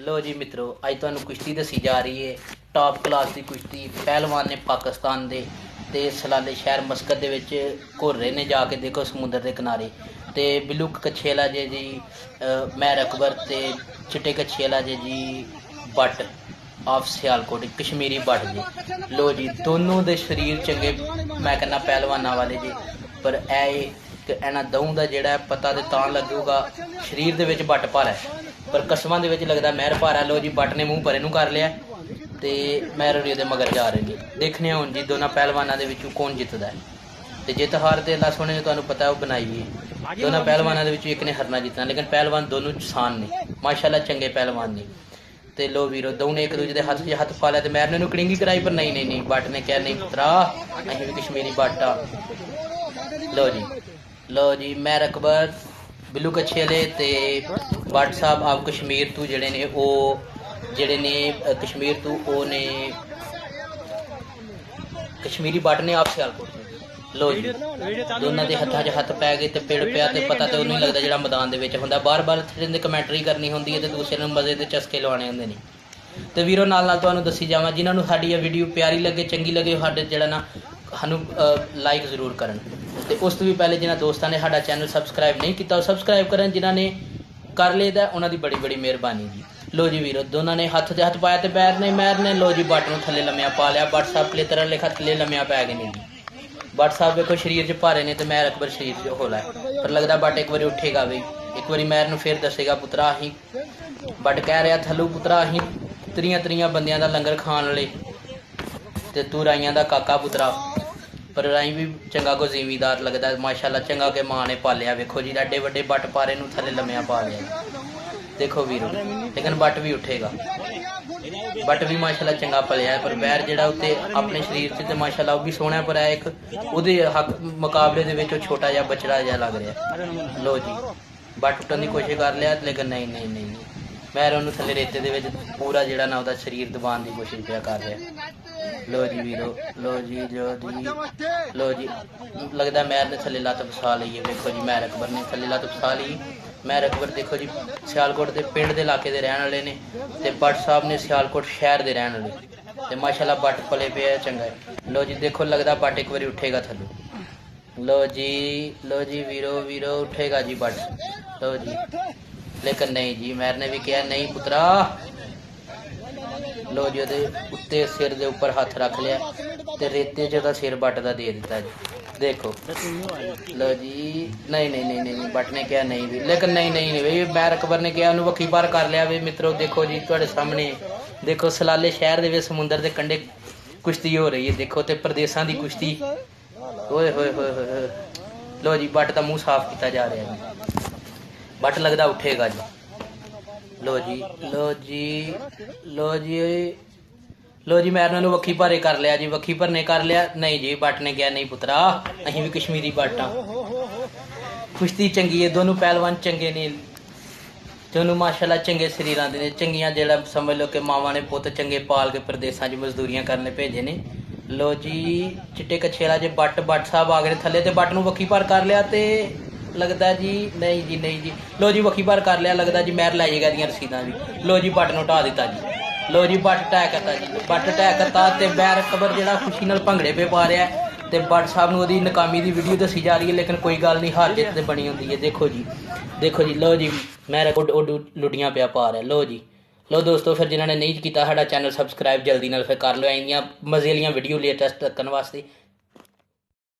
लो जी मित्रों, अज तुहानू कुश्ती दसी जा रही है। टॉप क्लास की कुश्ती पहलवान ने पाकिस्तान के ते सलाले शहर मस्कत दे विच घुर रहे ने जाके देखो समुद्र के किनारे। ते बिलुक कच्छेला जे जी मैर अकबर ते चिट्टे कच्छेला जे जी बट ऑफ सियालकोट कश्मीरी बट जी। लो जी दोनों दे शरीर चंगे मैं कहना पहलवाना वाले जी, पर इन्हां दऊं दा जिहड़ा पता ते तां लगूगा शरीर दे विच बट भारा है, पर कसमां दे विच लगदा महर भारा। लो जी बट ने मूँह परे नूं कर लिया ते महर होरी दे मगर जा रहे हैं। देखने हुण जी दोनों पहलवानां दे विचों कौन जितदा है। ते जित हार ते अल्लाह सोहणे ने तुहानूं पता है वो बनाई है। दोनों पहलवानां दे विचों एक ने हरना जितना, लेकिन पहलवान दोनों सान ने माशाअल्लाह चंगे पहलवान ने। ते लो वीरो दऊं ने एक दूजे के हथ च हथ पा लिया, तो महर ने कड़िंगी कराई, पर नहीं नहीं नहीं बट ने कहा नहीं पुत्रा असीं भी कश्मीरी बट आ। लो जी महर अकबर बिलू कच्छेले ते बट साहब आप कश्मीर तू जड़े ने वो जड़े ने कश्मीर तू वो ने कश्मीरी बट ने आप सियालकोट ने। लो जी दोनों के हत्थों च हथ पै गए तो पिड़ पिया, तो पता तो नहीं लगता जो मैदान के विच हुंदा। बार बार कमैंटरी करनी होंदी है तो दूसरे मजे के चस्के लवाने होंदे ने। तो वीरों नाल नाल तुहानूं दसी जावां, जिन्होंने साडी वीडियो प्यारी लगे चंगी लगे साडे जिहड़ा ना सानूं लाइक जरूर करन। तो उस तो भी पहले जिन्होंने दोस्तों ने साडा चैनल सबसक्राइब नहीं किया सबसक्राइब करन, जिन्होंने कर लेदा उन्होंने बड़ी बड़ी मेहरबानी जी। लो जी वीरो दोनों ने हथ से हथ पाया तो पैर ने महर ने लो जी बट नूं थले लम्या पा लिया। बट साहब पले तरह लेखा थले लम्या पै गए ने जी। बट साहब देखो शरीर च भारे ने तो महर अकबर शरीर च होला है, पर लगता बट एक बार उठेगा भी, एक बार महर नूं फिर दसेगा पुत्रा अहीं बट कह रहा थलू पुत्रा अहीं त्रियां त्रियां बंदियां दा लंगर खाण वाले ते तू राइयां दा काका पुत्रा। पर राई भी चंगा को जिमीदार लगता है माशाअल्लाह, चंगा के माँ ने पालिया। वेखो जी एडे वड्डे बट पारे नूं थले लम्या पा लिया देखो वीरो, लेकिन बट भी उठेगा। बट भी माशाअल्लाह चंगा पलिया है, पर बैर जिहड़ा उत्ते अपने शरीर से माशाअल्लाह वो भी सोहना, पर है एक उहदे हक मुकाबले दे विच छोटा जिहा बचड़ा जिहा लग रहा। लो जी बट उठन की कोशिश कर लिया, लेकिन नहीं नहीं नहीं नहीं महर उन्होंने थले रेते दे विच पूरा जिहड़ा ना उहदा शरीर दबाण की कोशिश पिया कर रहा। लो जी वीरो लो जी लगता महर ने थले लत्त फसा ली है। देखो जी महर अकबर ने थले लत्त फसा ली। महर अकबर देखो जी सियालकोट के पिंड के इलाके के रहने वाले ने, ते बट साहब ने सियालकोट शहर के रहने वाले, तो माशाअल्लाह बट पले पे चंगा है। लो जी देखो लगता बट एक बार उठेगा थल्लों। लो जी वीरो वीरो उठेगा जी बट। लो जी लेकिन नहीं जी महर ने भी कहा नहीं पुत्रा। लो जी ਉਹਦੇ उत्ते सिर के उपर हथ रख लिया तो रेते च सिर बट का दे दिता जी। देखो लो जी नहीं नहीं नहीं नहीं बट ने कहा नहीं भी, लेकिन नहीं नहीं नहीं भाई महर अकबर ने कहा उन्होंने वक्खी पार कर लिया भी। मित्रों देखो जी तुहाडे सामने देखो सलाले शहर के समुद्र के कंढे कुश्ती हो रही है। देखो तो प्रदेशों की कुश्ती होए होए होए होए। लो जी बट का मूँह साफ किया जा रहा है, बट लगता उठेगा जी। लो जी लो जी लो जी लो जी महर ने वक्खी भारे कर लिया जी, वक्खी भरने कर लिया। नहीं जी बट ने कहा नहीं पुत्रा अहीं भी कश्मीरी बट हाँ। कुश्ती चंगी है, दोनों पहलवान चंगे ने, दोनों माशाअल्लाह चंगे शरीर के ने, चंगियां जेड़ा समझ लो कि मावां ने पुत चंगे पाल के प्रदेशों च मजदूरियां करने भेजे ने। लो जी चिट्टे कच्छेला जे बट साहब आ गए थले, तो बट नूं वक्खी भार कर लिया तो लगता जी नहीं जी नहीं जी। लो जी वक्खी भार कर लिया, लगता जी महर लै जाएगा दियां रसीदां भी। लो जी बट नूं ढा दिता जी। लो जी बट टै करता जी, बट टै करता तो बैर अकबर जिहड़ा खुशी नाल भंगड़े पे पा रहा है, तो बट साहब नूं ओहदी नाकामी की वीडियो दसी जा रही है, लेकिन कोई गल नहीं हार जित तो बनी होंदी है। देखो जी लो जी महर लुडियां पिया पा रहा है। लो दोस्तों फिर जिन्होंने नहीं किया साडा चैनल सबसक्राइब जल्दी नाल फिर कर लो, इन्नियां मजे वाली वीडियो लेटेस्ट तक्कन वास्ते